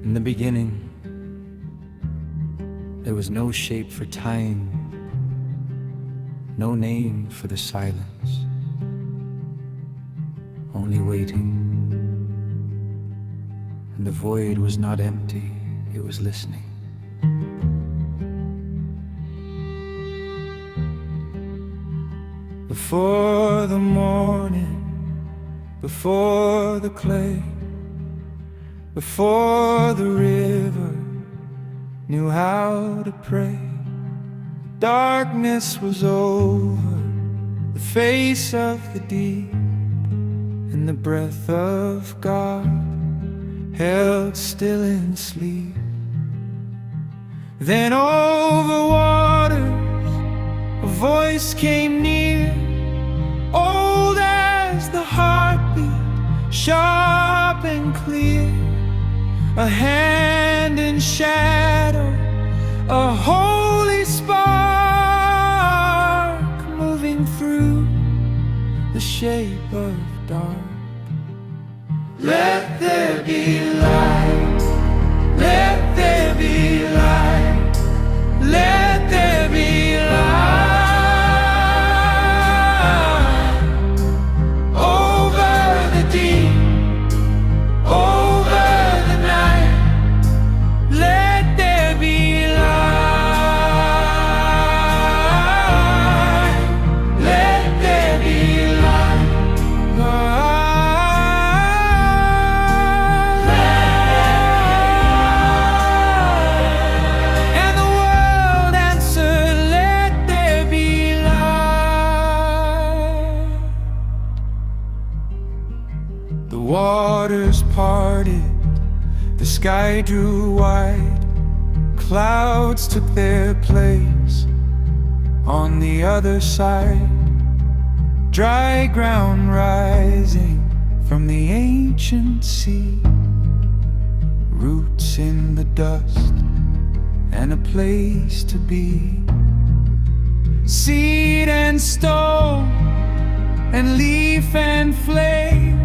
In the beginning, there was no shape for time, no name for the silence, only waiting. And the void was not empty, it was listening. Before the morning, before the clay, before the river knew how to pray, darkness was over the face of the deep, and the breath of God held still in sleep. Then over waters a voice came near, old as the heartbeat, sharp and clear. A hand in shadow, a holy spark moving through the shape of dark. Let there be light, let there be light, let there be light over the deep, over the night. Let there be light, let there be light. And the world answered, let there be light. The waters parted, the sky drew wide, clouds took their place on the other side. Dry ground rising from the ancient sea, roots in the dust and a place to be. Seed and stone and leaf and flame,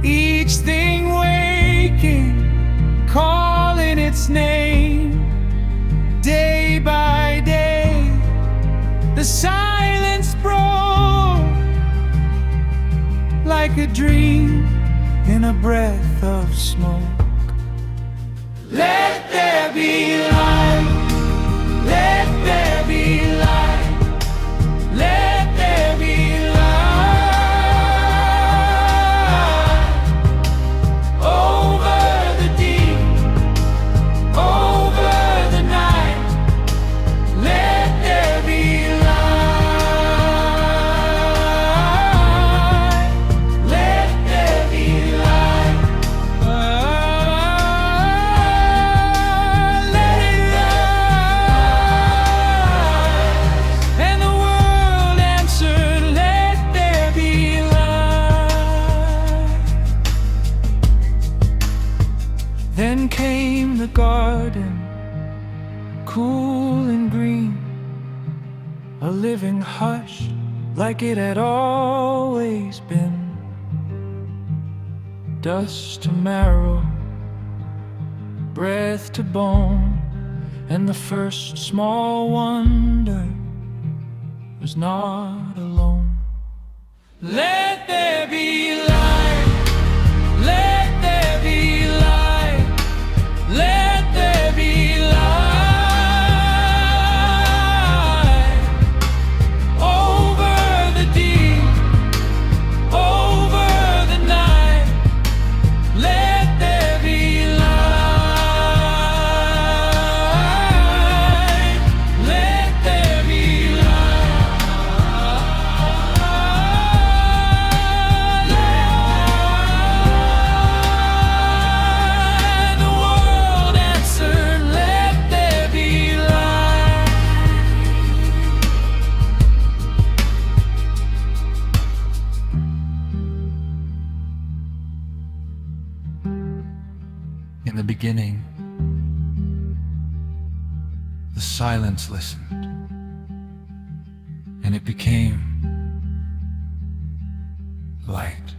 each thing waking, calling its name. Day by day, the silence broke like a dream in a breath of smoke. Let there be light, let there be light, let there be light over the deep, over the night. Let there be light, let there be light. Let it rise. And the world answered, let there be light. Then came the garden, cool and green, a living hush like it had always been. Dust to marrow, breath to bone, and the first small wonder was not alone. Let there be light, let there be light, let there be light over the deep, over the night. Let there be light, let there be light. The world answered, let there be light. In the beginning, the silence listened, and it became light.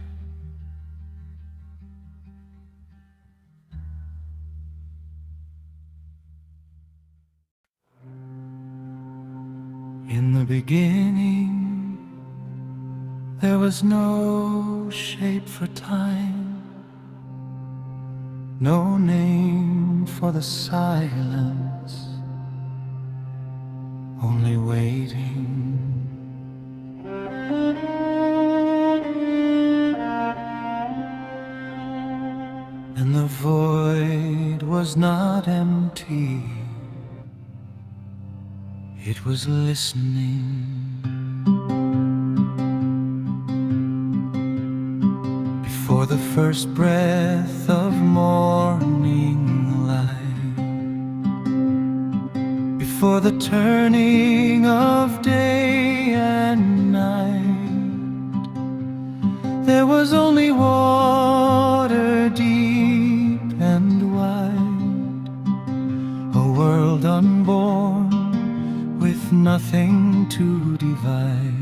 beginning, there was no shape for time, no name for the silence, only waiting. And the void was not empty, it was listening. Before the first breath of morning light, before the turning of day and night, there was only water deep and wide, a world unborn with nothing to divide.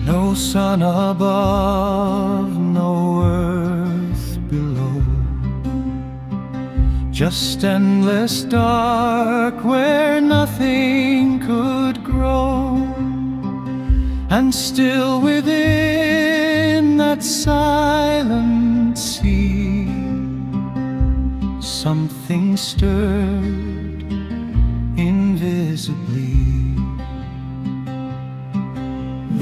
No sun above, no earth below, just endless dark where nothing could grow. And still within that silent sea, something stirred invisibly.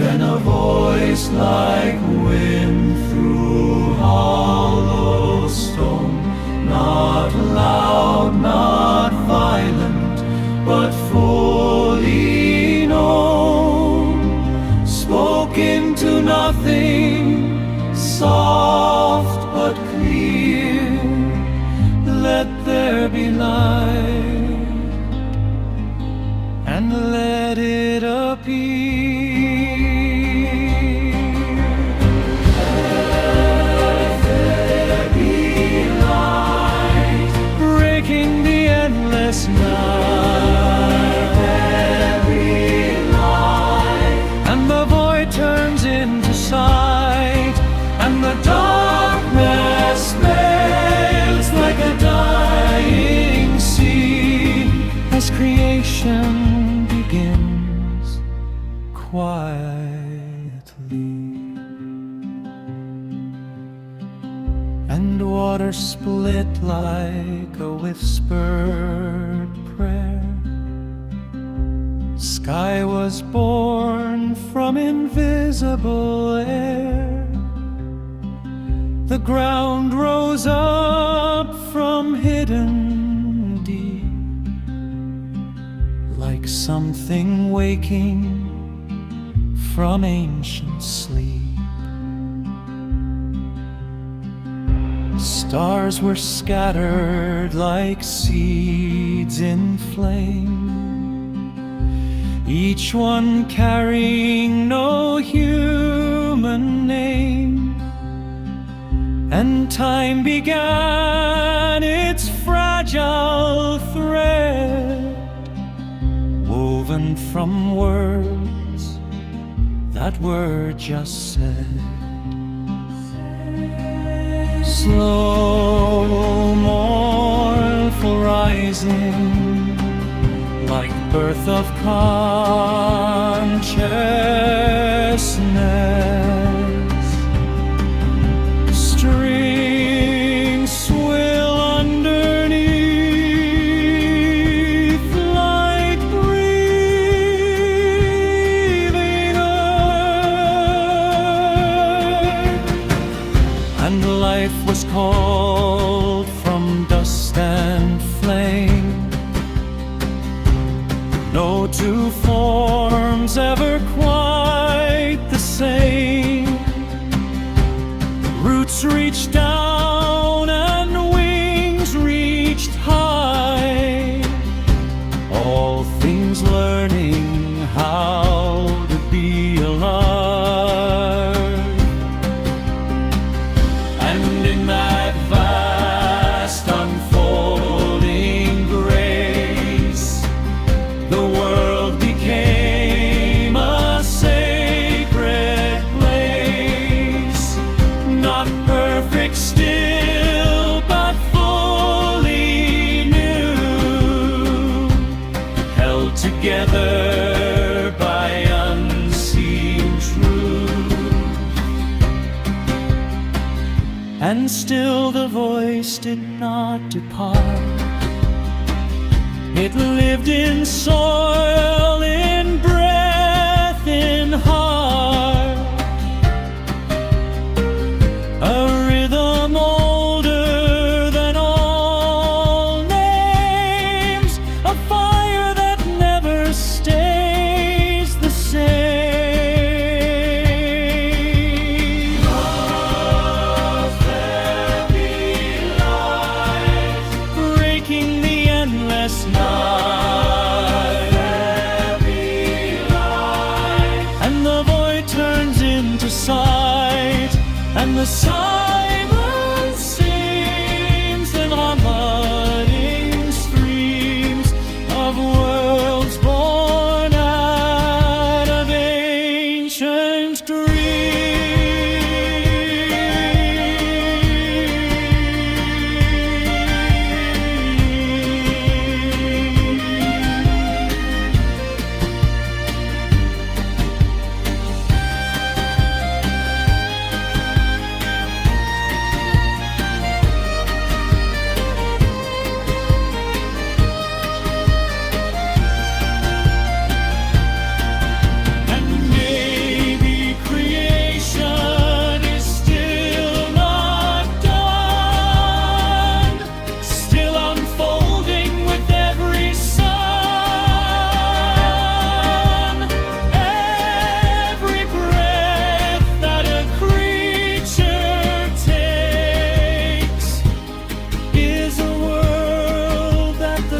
Then a voice like wind through hollow stone, not loud, not violent, but fully known, spoke into nothing, soft but clear. Let there be light, and let it appear. Night, every light, and the void turns into sight, and the darkness melts like a dying seed as creation begins quietly. And water split like a whispered prayer. Sky was born from invisible air. The ground rose up from hidden deep, like something waking from ancient sleep. Stars were scattered like seeds in flame, each one carrying no human name. And time began its fragile thread, woven from words that were just said. Slow, mournful rising, like birth of consciousness. Strings swill underneath, like breathing earth. And life was called from dust and flame. No two forms ever quite the same. Roots reached down and wings reached high, all things learning how to be alive. And in that vast unfolding grace, the world became a sacred place, not perfect still, but fully new, held together by unseen truth. And still the voice did not depart. It lived in soil, in breath, in heart. A rhythm older than all names, a fire that never stays the same. Must there be light, breaking the endless night. And the void turns into sight, and the silence sings in our muddying streams of worlds born out of ancient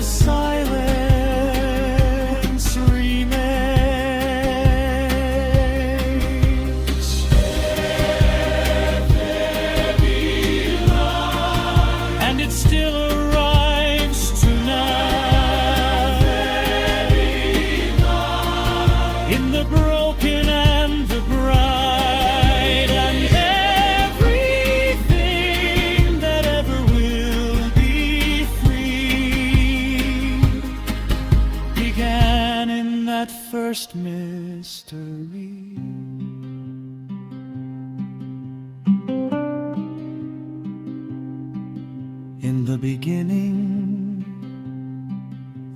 silence remains. Let there be light, and it still arrives tonight. Let there be light, in the broken and the bright, and everything that ever will be free began in that first mystery. In the beginning,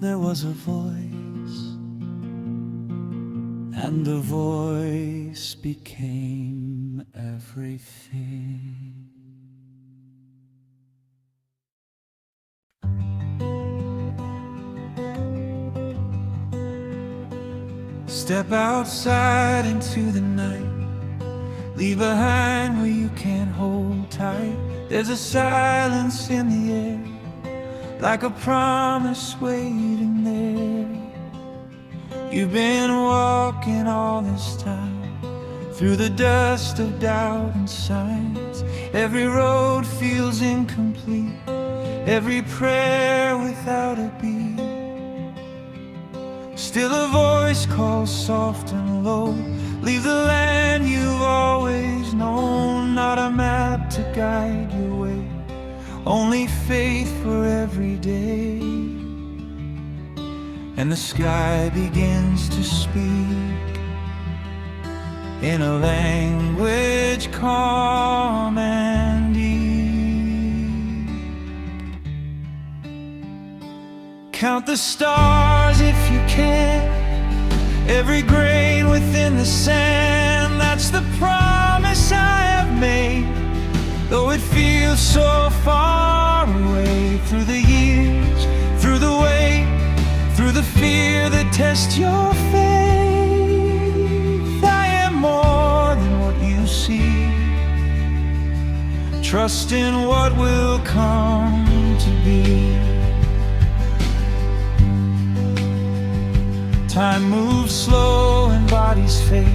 there was a voice, and the voice became everything. Step outside into the night, leave behind where you can't hold tight. There's a silence in the air, like a promise waiting there. You've been walking all this time, through the dust of doubt and signs. Every road feels incomplete, every prayer without a beat. Still a voice calls soft and low, leave the land you've always known. Not a map to guide your way, only faith for every day. And the sky begins to speak in a language calm and deep. Count the stars if you can, every grain within the sand. That's the promise I have made, though it feels so far away. Through the years, through the wait, through the fear that tests your faith, I am more than what you see. Trust in what will come to be. Time moves slow and bodies fade,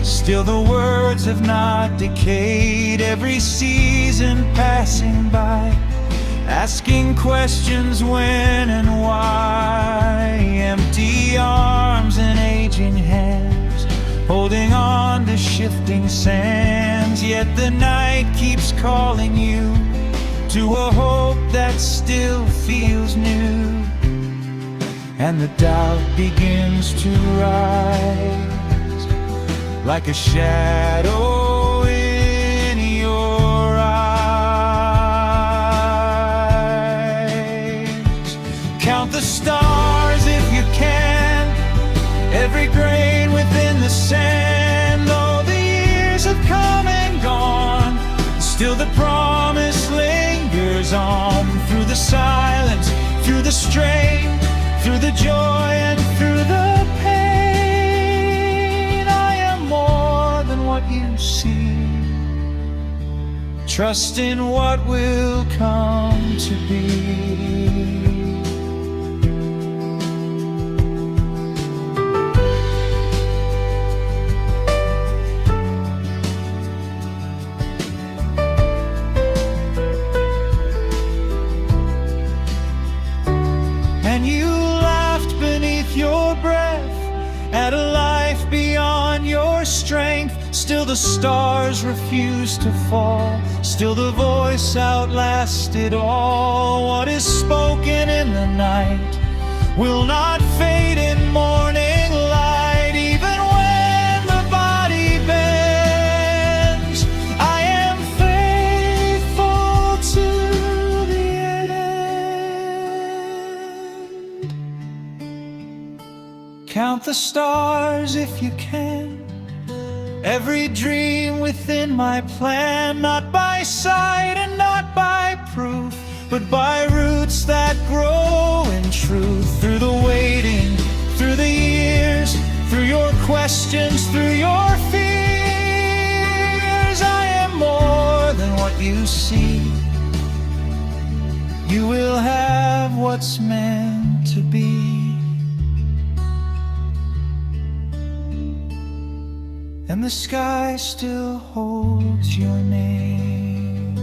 still the words have not decayed. Every season passing by, asking questions when and why. Empty arms and aging hands, holding on to shifting sands. Yet the night keeps calling you to a hope that still feels new. and the doubt begins to rise like a shadow in your eyes. Count the stars if you can, every grain within the sand. Though the years have come and gone, still the promise lingers on. Through the silence, through the strain, through the joy and through the pain, I am more than what you see. Trust in what will come to be. And you laughed beneath your breath at a life beyond your strength. Still the stars refused to fall, still the voice outlasted all. What is spoken in the night will not fade in morning light. Even when the body bends, I am faithful to the end. Count the stars if you can, every dream within my plan. Not by sight and not by proof, but by roots that grow in truth. Through the waiting, through the years, through your questions, through your fears, I am more than what you see. You will have what's meant to be. And the sky still holds your name.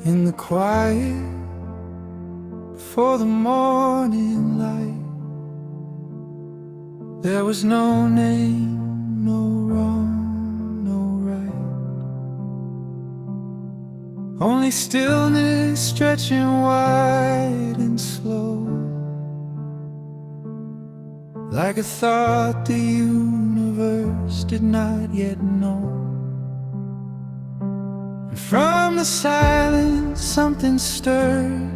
In the quiet, before the morning light, there was no name, no wrong, no right. Only stillness stretching wide and slow, like a thought the universe did not yet know. And from the silence something stirred,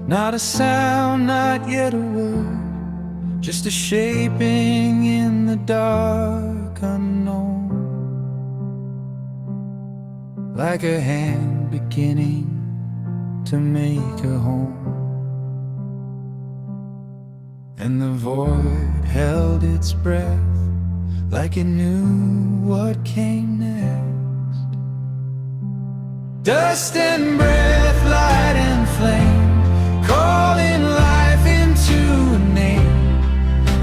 not a sound, not yet a word, just a shaping in the dark unknown, like a hand beginning to make a home. And the void held its breath, like it knew what came next. Dust and breath, light and flame, calling life into a name.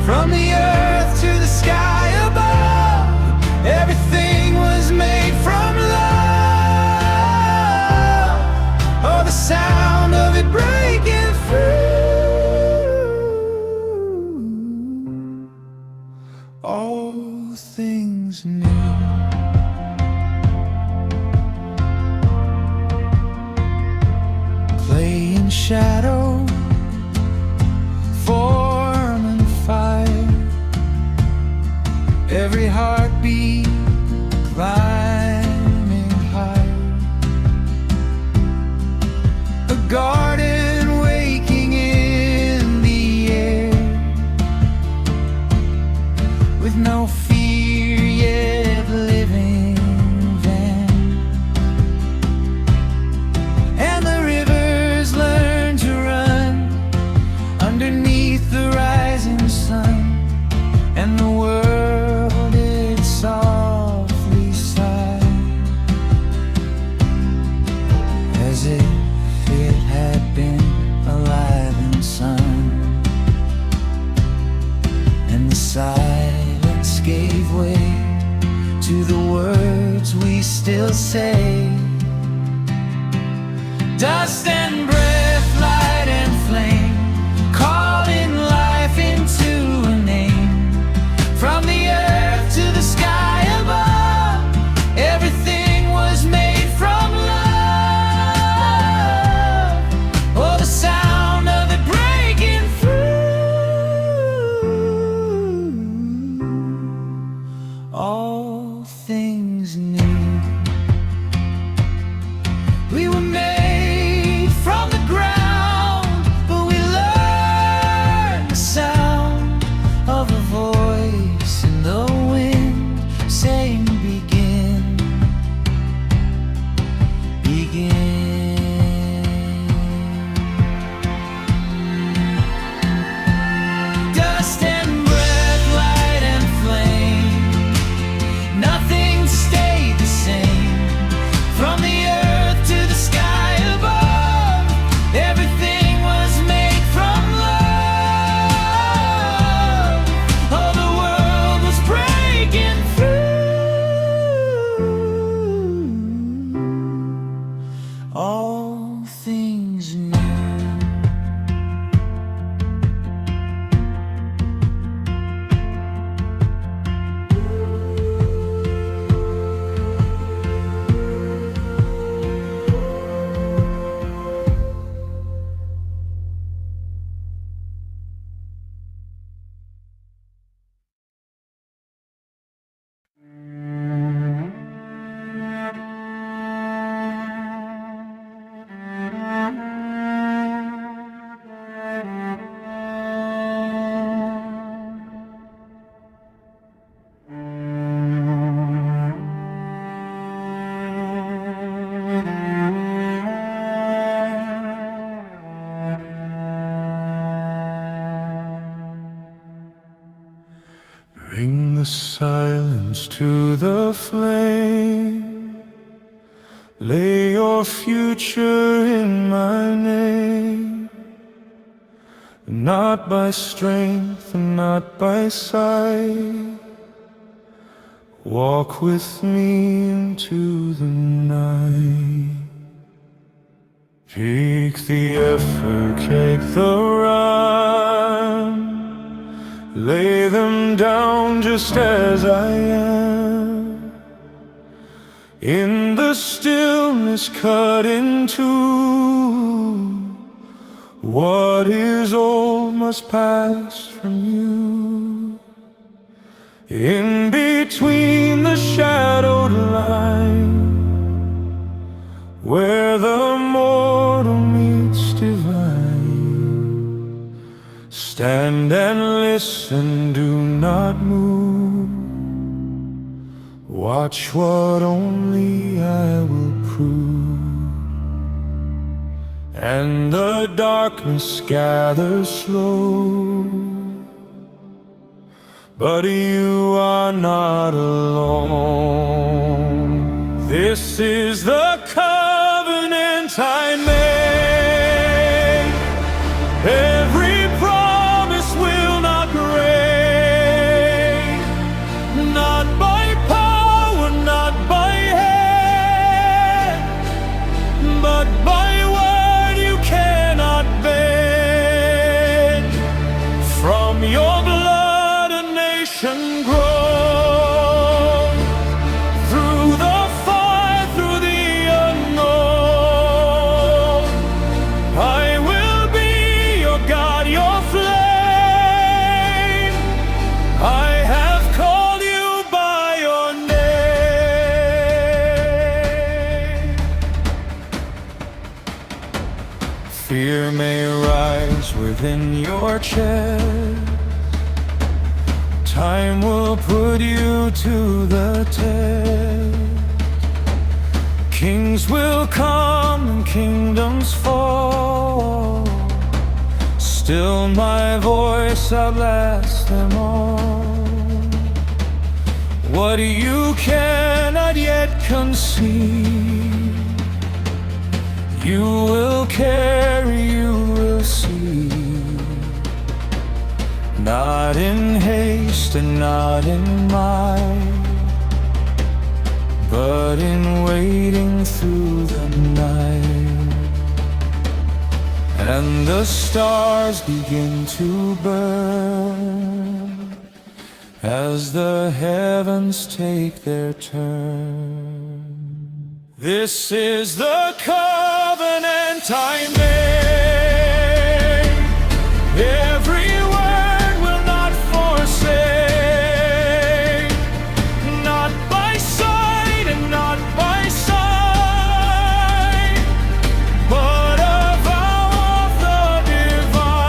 From the earth to the sky above, everything was made from love. Oh, the sound of it breaking through, all things new. Play in shadow, form and fire, every heartbeat climbing higher. A garden waking in the air, with no fear yet living then. And the rivers learn to run underneath the rising sun. And the world, it softly sighed, as if it had been alive in sun. And the silence gave way to the words we still say. Dust and breath, light silence to the flame. Lay your future in my name. Not by strength and not by sight. Walk with me into the night. Take the effort, take the run. Lay them down just as I am. In the stillness cut in two. What is old must pass from you. In between the shadowed line, where the mortal meets divine, stand and listen, do not move. Watch what only I will prove. And the darkness gathers slow, but you are not alone. This is the covenant I made. Every promise will not break. Not by power, not by hand, but by word you cannot bend. From your blood a nation grows. Through the fire, through the unknown, I will be your God, your flame. I have called you by your name. Fear may rise within your chest. Time will put you to the test. Kings will come and kingdoms fall. Still my voice outlasts them all. What you cannot yet conceive, you will carry, you will see. Not in haste and not in might, but in waiting through the night. And the stars begin to burn as the heavens take their turn. This is the covenant I made. Every word will not forsake. Not by sight and not by sight, but a vow of the divine.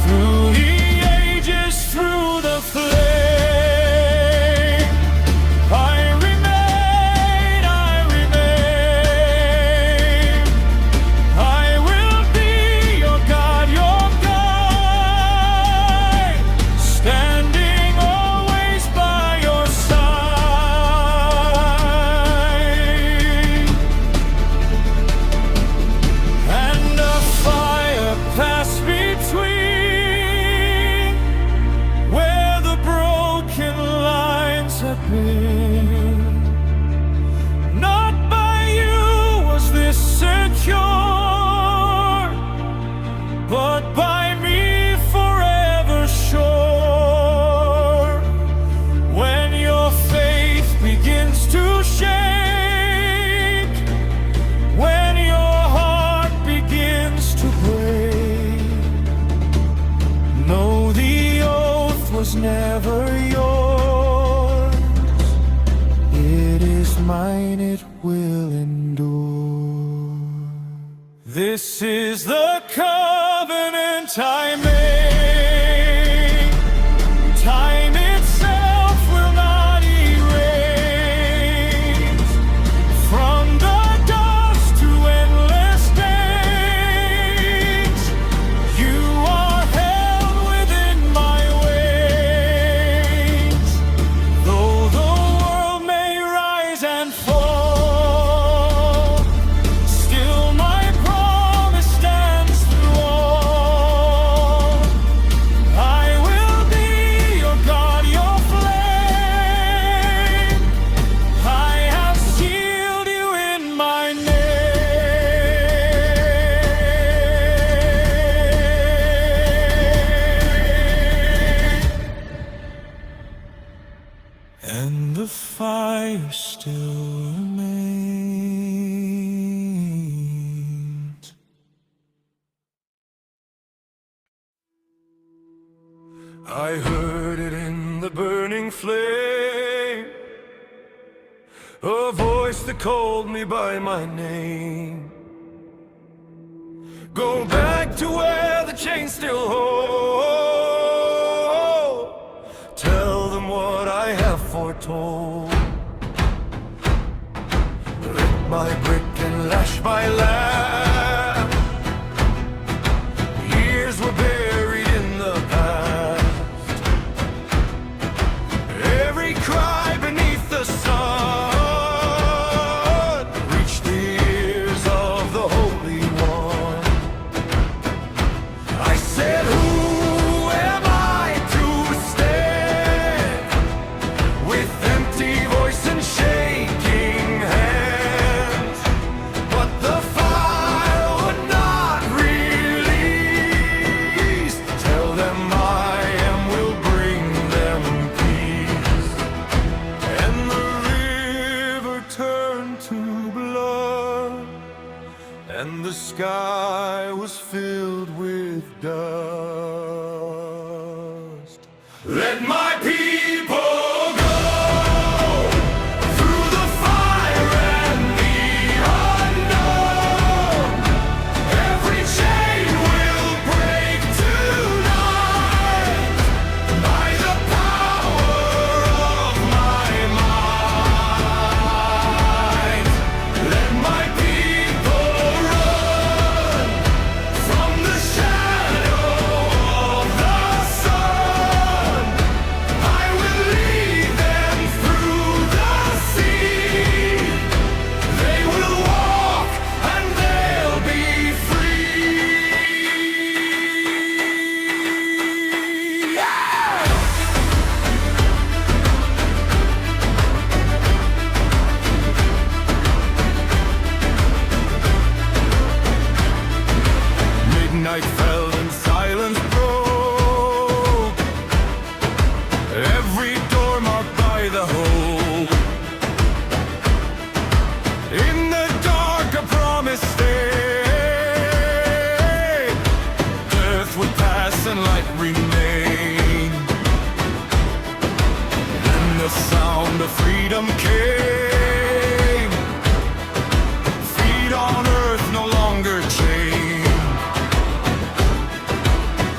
Through the ages, through the flame, I remain, I remain. I will be your God, your guide, standing always by your side. And a fire passed between where the broken lines have been. Not by you was this secure, but by me forever sure. When your faith begins to shake, when your heart begins to break, know the oath was never yours. It is mine, it will endure. This is the covenant I made. Time itself will not erase. From the dust to endless days, you are held within my way. I heard it in the burning flame, a voice that called me by my name. Go back to where the chains still hold. Tell them what I have foretold. Lick my brick and lash my lamp. Years were buried in the past. Every cry beneath the sun reached the ears of the Holy One. I said, who am I to stand with empty voice and shaking hands? But the fire would not release. Tell them I am will bring them peace. And the river turned to blood, and the sky was filled with dust. Let my people go through the fire and the unknown. Every chain will break tonight by the power of my mind. Let my people run from the shadow of the sun. I will lead them through the sea. They will walk and they'll be free. Yeah! Midnight fell and silence broke. Every door marked by the hole. In the dark a promise stayed. Death would pass and light remain. Then the sound of freedom came. Feet on earth no longer chained.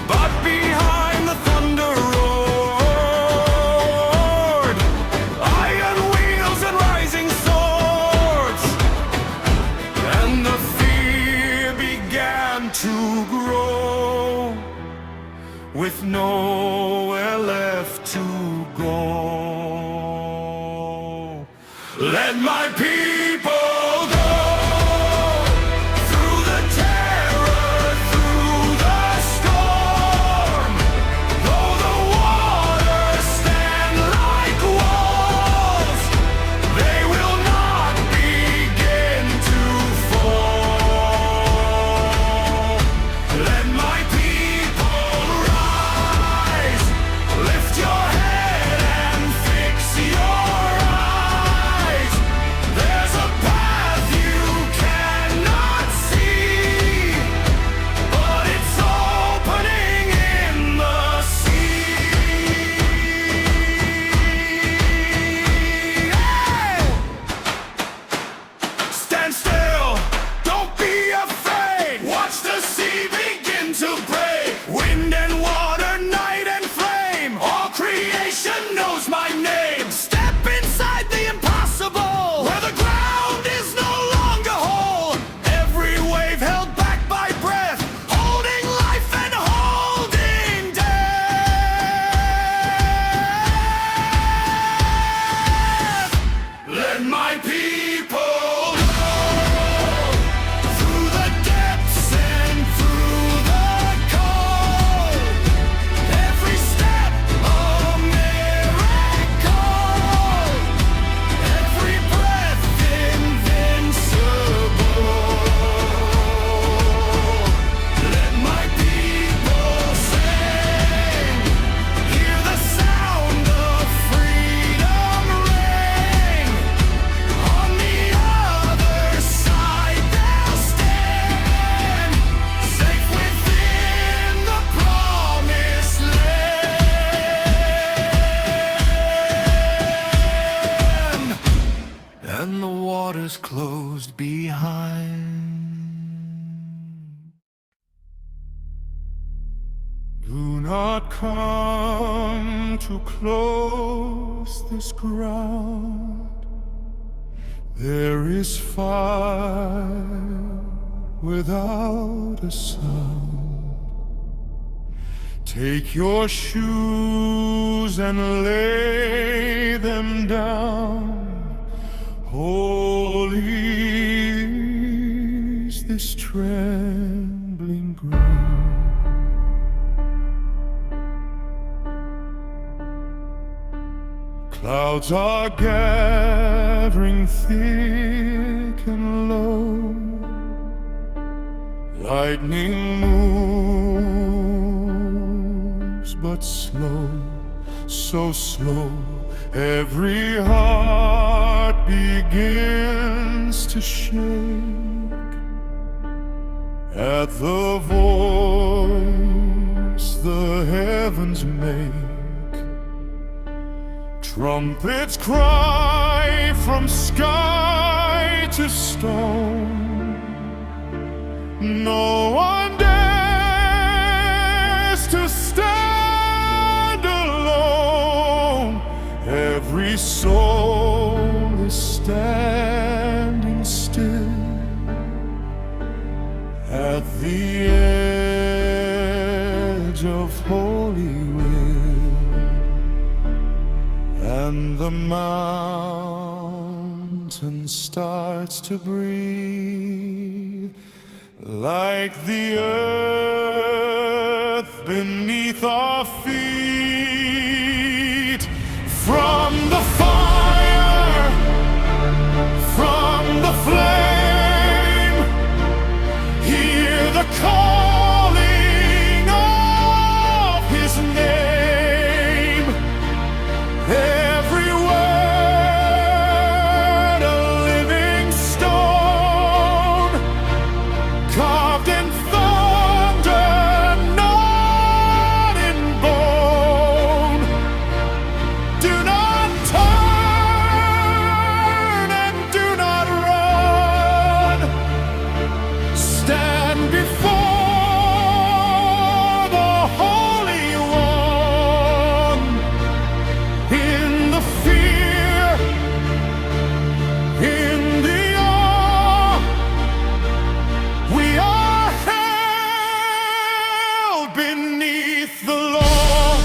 But behind the thunder roared iron wheels and rising swords, and the fear began to grow, with nowhere left to go. Let my people go through the terror, through the storm. Though the waters stand like walls, they will not begin to fall. Let my people rise. Lift your head and fix your eyes. There not come too close this ground. There is fire without a sound. Take your shoes and lay them down. Holy is this trembling ground. Clouds are gathering thick and low. Lightning moves but slow, so slow. Every heart begins to shake at the voice the heavens make. Trumpets cry from sky to stone. No one dares to stand alone. Every soul is standing still at the edge of holy will. And the mountain starts to breathe, like the earth beneath our feet. From the fire, from the flame, hear the calling of His name. Every word a living stone, carved in thunder, not in bone. Do not turn and do not run. Stand before the Holy One. In the fear, in the awe, we are held beneath the law.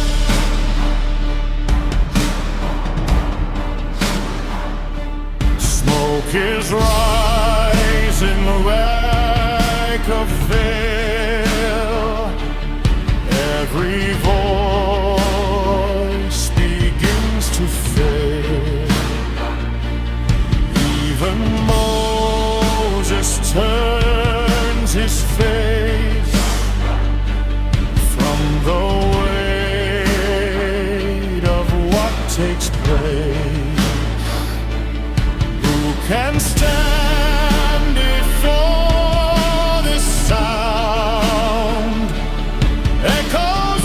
Smoke is rising like a veil. Every voice begins to fade. Even Moses turns his face from the weight of what takes place. Who can stand before this sound? Echoes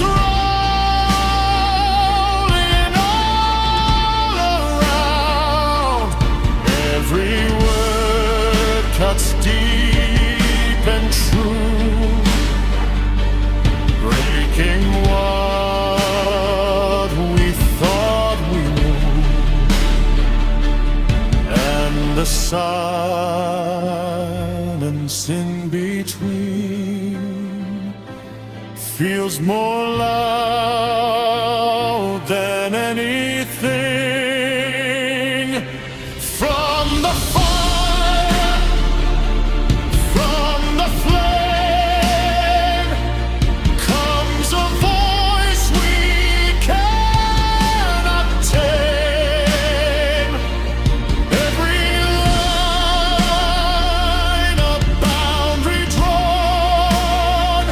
rolling all around. Every word cuts deep and true, breaking what we thought we knew. And the silence in between feels more loud than anything. From the fire, from the flame, comes a voice we cannot tame. Every line a boundary drawn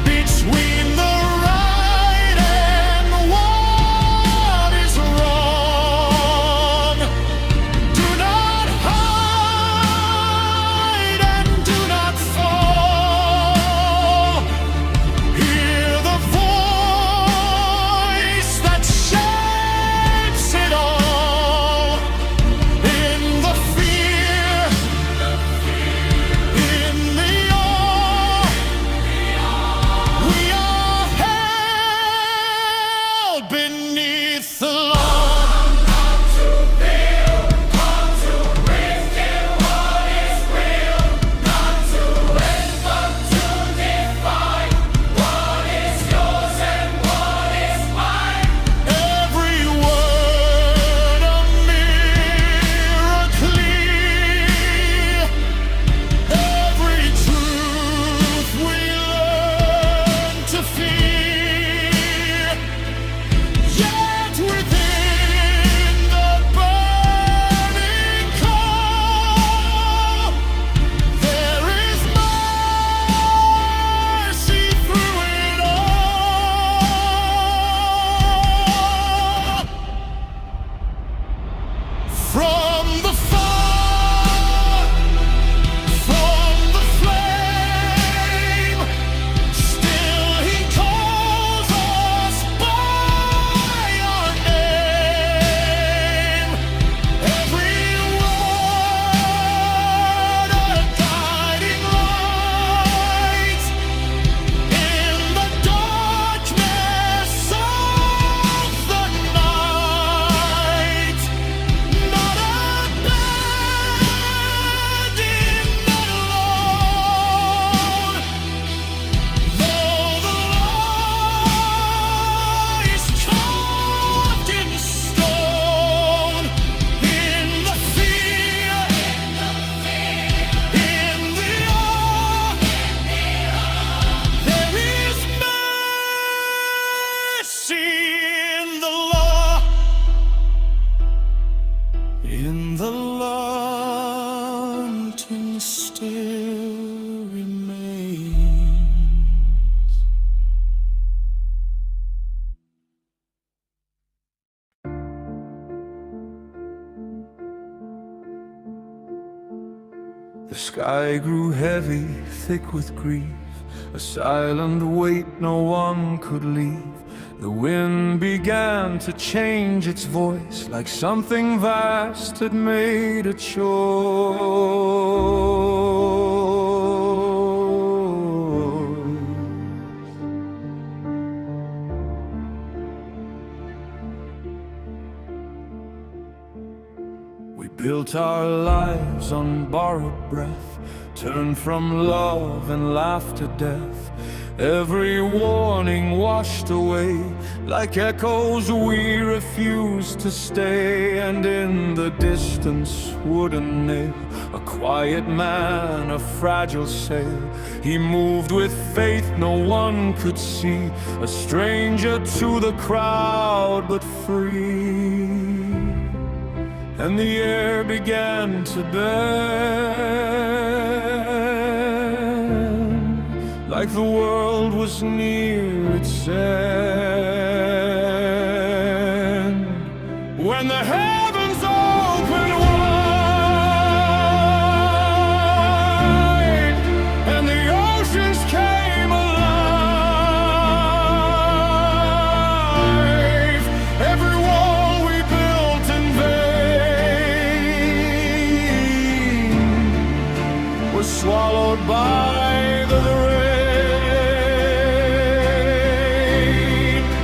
between the right sky grew heavy, thick with grief, a silent weight no one could leave. The wind began to change its voice, like something vast had made a choice. We built our lives on borrowed breath, turned from love and laughed to death. Every warning washed away, like echoes we refused to stay. And in the distance, wooden nail, a quiet man, a fragile sail. He moved with faith no one could see, a stranger to the crowd but free. And the air began to bend, like the world was near its end. When the heavens opened wide and the oceans came alive, every wall we built in vain was swallowed by the rain.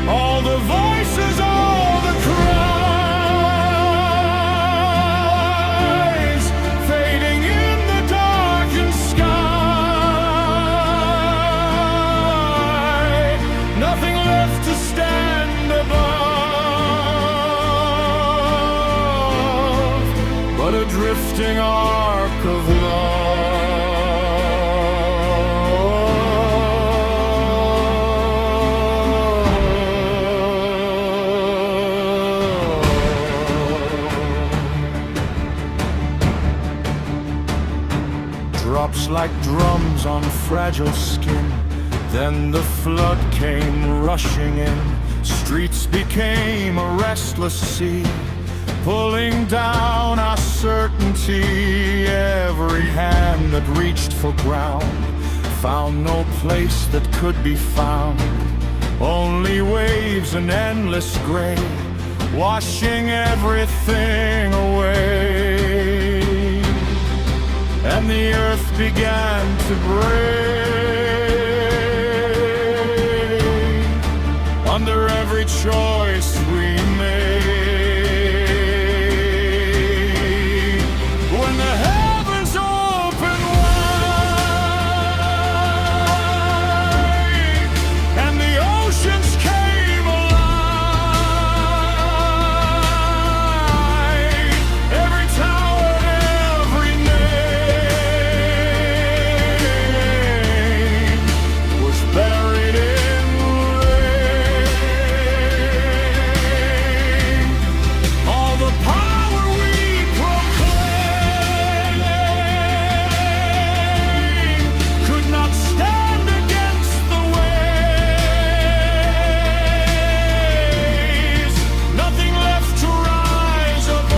All the voices, all the cries, fading in the darkened sky. Nothing left to stand above but a drifting arc of love. Drops like drums on fragile skin. Then the flood came rushing in. Streets became a restless sea, pulling down our certainty. Every hand that reached for ground found no place that could be found. Only waves and endless gray, washing everything away. And the earth began to break under every choice we made. When the heavens opened wide and the oceans came alive, every tower and every name was buried in rain. All the power we proclaim could not stand against the waves. Nothing left to rise above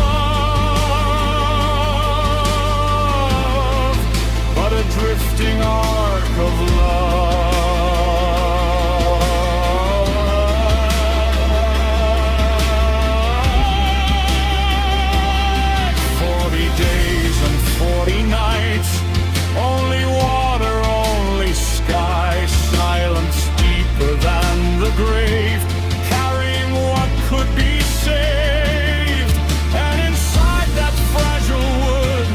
but a drifting arc of love. 40 days and 40 nights, only water, only sky, silence deeper than the grave, carrying what could be saved. And inside that fragile wood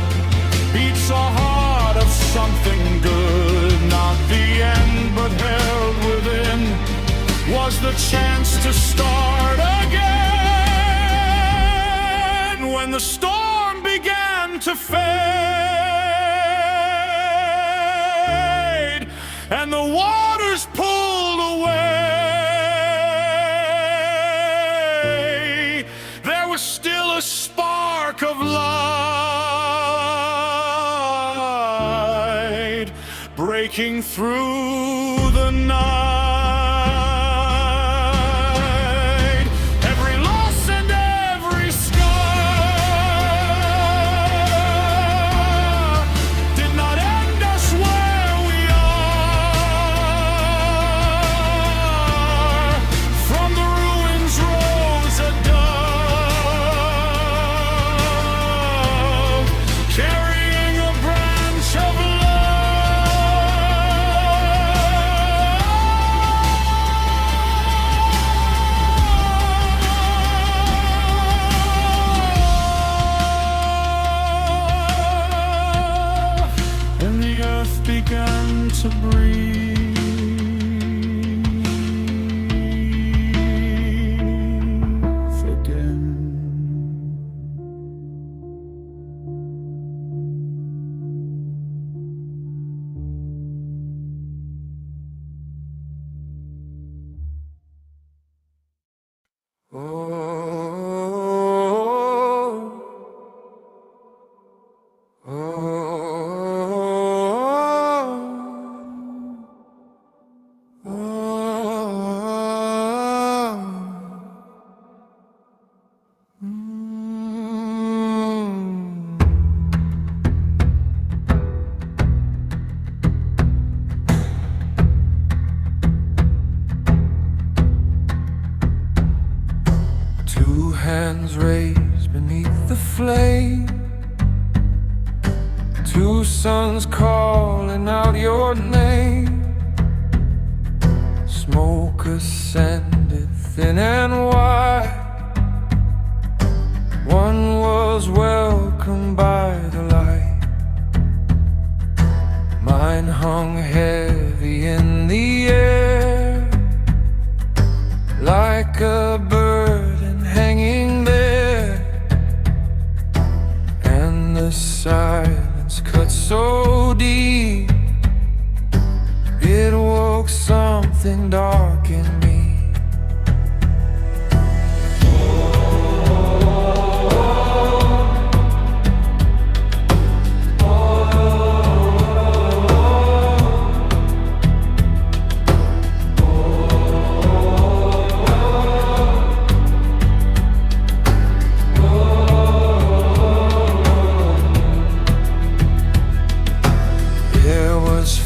beats a heart of something good. Not the end, but held within was the chance to start again. When the storm began to fade and the waters pulled away, there was still a spark of light breaking through the night. Every loss and every scar did not hands raised beneath the flame, two sons calling out your name. Smoke ascended thin and wide. One was welcomed by the light. Mine hung heavy in the air, like a burden hanging there. And the silence cut so deep, it woke something dark in me.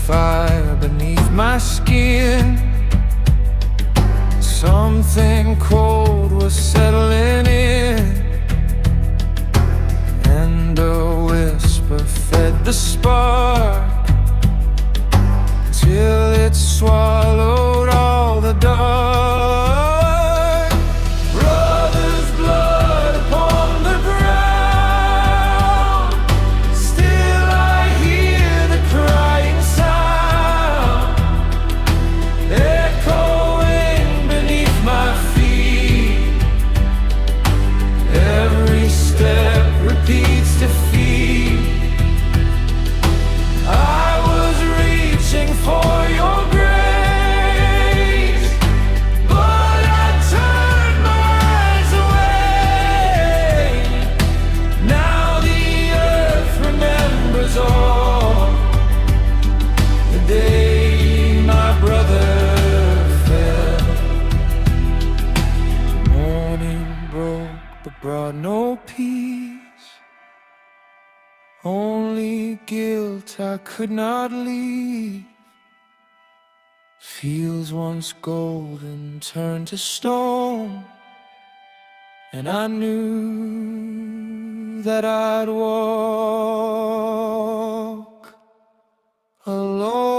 Fire beneath my skin, something cold was settling in, and a whisper fed the spark till it swallowed all the dark. Brother's blood upon the ground, still I hear the crying sound, echoing beneath my feet. Every step repeats defeat. I was reaching for your grace, but I turned my eyes away. Now the earth remembers all the day my brother fell. Morning broke but brought no peace, only guilt I could not leave. Fields once golden turned to stone, and I knew that I'd walk alone.